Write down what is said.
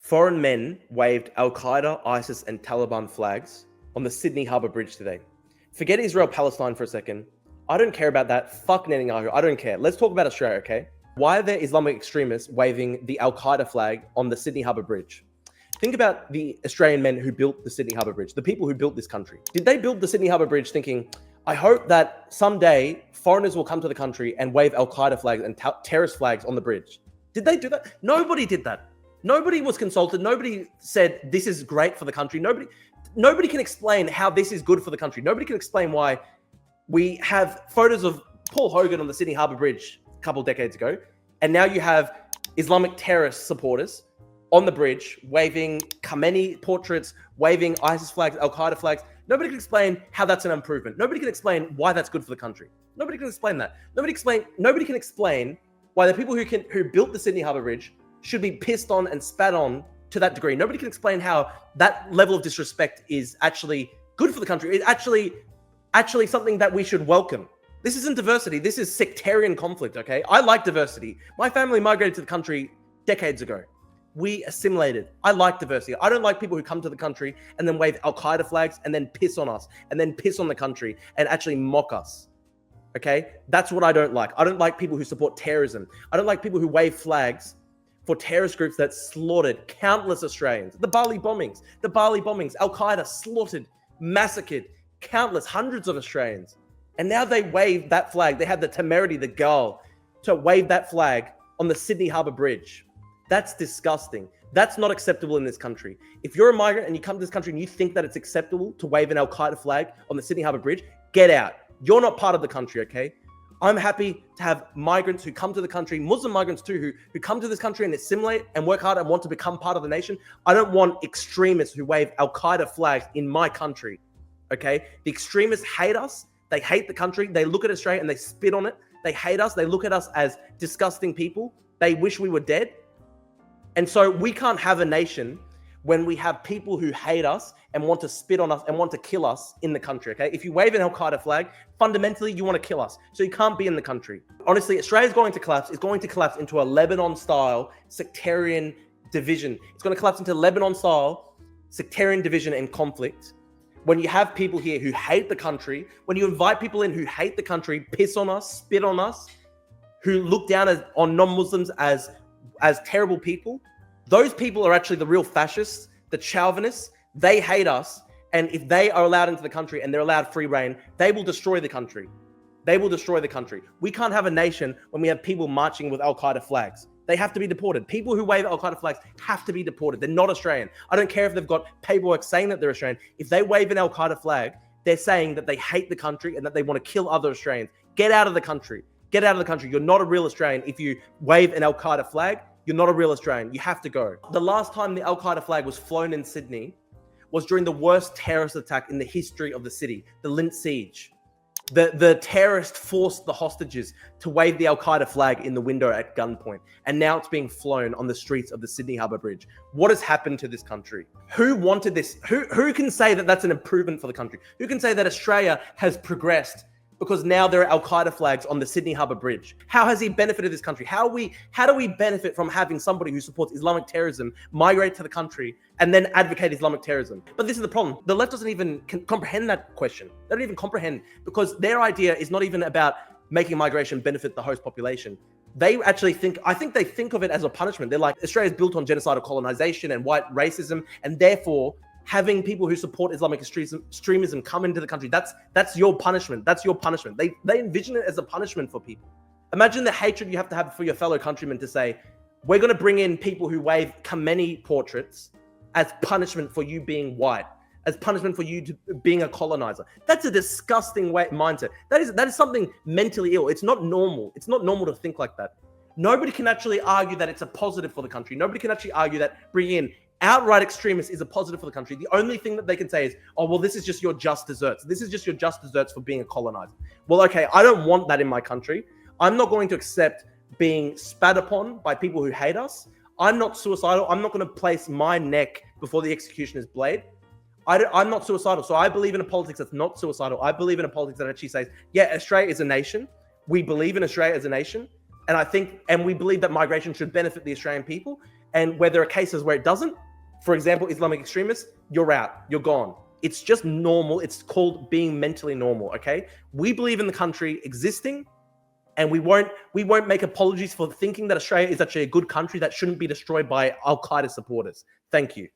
Foreign men waved Al-Qaeda, ISIS, and Taliban flags on the Sydney Harbour Bridge today. Forget Israel-Palestine for a second. I don't care about that. Fuck Netanyahu. I don't care. Let's talk about Australia, okay? Why are there Islamic extremists waving the Al-Qaeda flag on the Sydney Harbour Bridge? Think about the Australian men who built the Sydney Harbour Bridge, the people who built this country. Did they build the Sydney Harbour Bridge thinking, I hope that someday foreigners will come to the country and wave Al-Qaeda flags and terrorist flags on the bridge? Did they do that? Nobody did that. Nobody was consulted. Nobody said this is great for the country. Nobody can explain how this is good for the country. Nobody can explain why we have photos of Paul Hogan on the Sydney Harbour Bridge a couple of decades ago, and now you have Islamic terrorist supporters on the bridge waving Khamenei portraits, waving ISIS flags, Al-Qaeda flags. Nobody can explain how that's an improvement. Nobody can explain why that's good for the country. Nobody can explain that. Nobody can explain why the people who built the Sydney Harbour Bridge should be pissed on and spat on to that degree. Nobody can explain how that level of disrespect is actually good for the country. It's actually something that we should welcome. This isn't diversity. This is sectarian conflict, okay? I like diversity. My family migrated to the country decades ago. We assimilated. I like diversity. I don't like people who come to the country and then wave Al-Qaeda flags and then piss on us and then piss on the country and actually mock us. Okay? That's what I don't like. I don't like people who support terrorism. I don't like people who wave flags for terrorist groups that slaughtered countless Australians. The Bali bombings, Al-Qaeda slaughtered, massacred countless, hundreds of Australians. And now they wave that flag. They had the temerity, the gall to wave that flag on the Sydney Harbour Bridge. That's disgusting. That's not acceptable in this country. If you're a migrant and you come to this country and you think that it's acceptable to wave an Al-Qaeda flag on the Sydney Harbour Bridge, get out. You're not part of the country, okay? I'm happy to have migrants who come to the country, Muslim migrants too, who come to this country and assimilate and work hard and want to become part of the nation. I don't want extremists who wave Al-Qaeda flags in my country, okay? The extremists hate us. They hate the country. They look at Australia and they spit on it. They hate us. They look at us as disgusting people. They wish we were dead. And so we can't have a nation when we have people who hate us and want to spit on us and want to kill us in the country, okay? If you wave an Al-Qaeda flag, fundamentally, you want to kill us. So you can't be in the country. Honestly, Australia's going to collapse. It's going to collapse into a Lebanon-style sectarian division. It's going to collapse into Lebanon-style sectarian division and conflict. When you have people here who hate the country, when you invite people in who hate the country, piss on us, spit on us, who look down on non-Muslims as terrible people, those people are actually the real fascists, the chauvinists. They hate us. And if they are allowed into the country and they're allowed free reign, they will destroy the country. They will destroy the country. We can't have a nation when we have people marching with Al-Qaeda flags. They have to be deported. People who wave Al-Qaeda flags have to be deported. They're not Australian. I don't care if they've got paperwork saying that they're Australian. If they wave an Al-Qaeda flag, they're saying that they hate the country and that they want to kill other Australians. Get out of the country. Get out of the country. You're not a real Australian. If you wave an Al-Qaeda flag, you're not a real Australian. You have to go. The last time the Al-Qaeda flag was flown in Sydney was during the worst terrorist attack in the history of the city, the Lindt siege. The terrorist forced the hostages to wave the Al-Qaeda flag in the window at gunpoint. And now it's being flown on the streets of the Sydney Harbour Bridge. What has happened to this country? Who wanted this? Who can say that that's an improvement for the country? Who can say that Australia has progressed because now there are Al-Qaeda flags on the Sydney Harbour Bridge? How has he benefited this country? How do we benefit from having somebody who supports Islamic terrorism migrate to the country and then advocate Islamic terrorism? But this is the problem. The left doesn't even comprehend that question. They don't even comprehend, because their idea is not even about making migration benefit the host population. They actually I think they think of it as a punishment. They're like, Australia's built on genocidal colonization and white racism, and therefore having people who support Islamic extremism come into the country, that's your punishment. That's your punishment. They envision it as a punishment for people. Imagine the hatred you have to have for your fellow countrymen to say, we're going to bring in people who wave Khamenei portraits as punishment for you being white, as punishment for you being a colonizer. That's a disgusting mindset. That is something mentally ill. It's not normal. It's not normal to think like that. Nobody can actually argue that it's a positive for the country. Nobody can actually argue that bringing in outright extremists is a positive for the country. The only thing that they can say is, oh, well, this is just your just desserts. This is just your just desserts for being a colonizer. Well, okay, I don't want that in my country. I'm not going to accept being spat upon by people who hate us. I'm not suicidal. I'm not going to place my neck before the executioner's blade. I'm not suicidal. So I believe in a politics that's not suicidal. I believe in a politics that actually says, yeah, Australia is a nation. We believe in Australia as a nation. And we believe that migration should benefit the Australian people. And where there are cases where it doesn't, for example, Islamic extremists, you're out, you're gone. It's just normal. It's called being mentally normal, okay? We believe in the country existing, and we won't make apologies for thinking that Australia is actually a good country that shouldn't be destroyed by Al-Qaeda supporters. Thank you.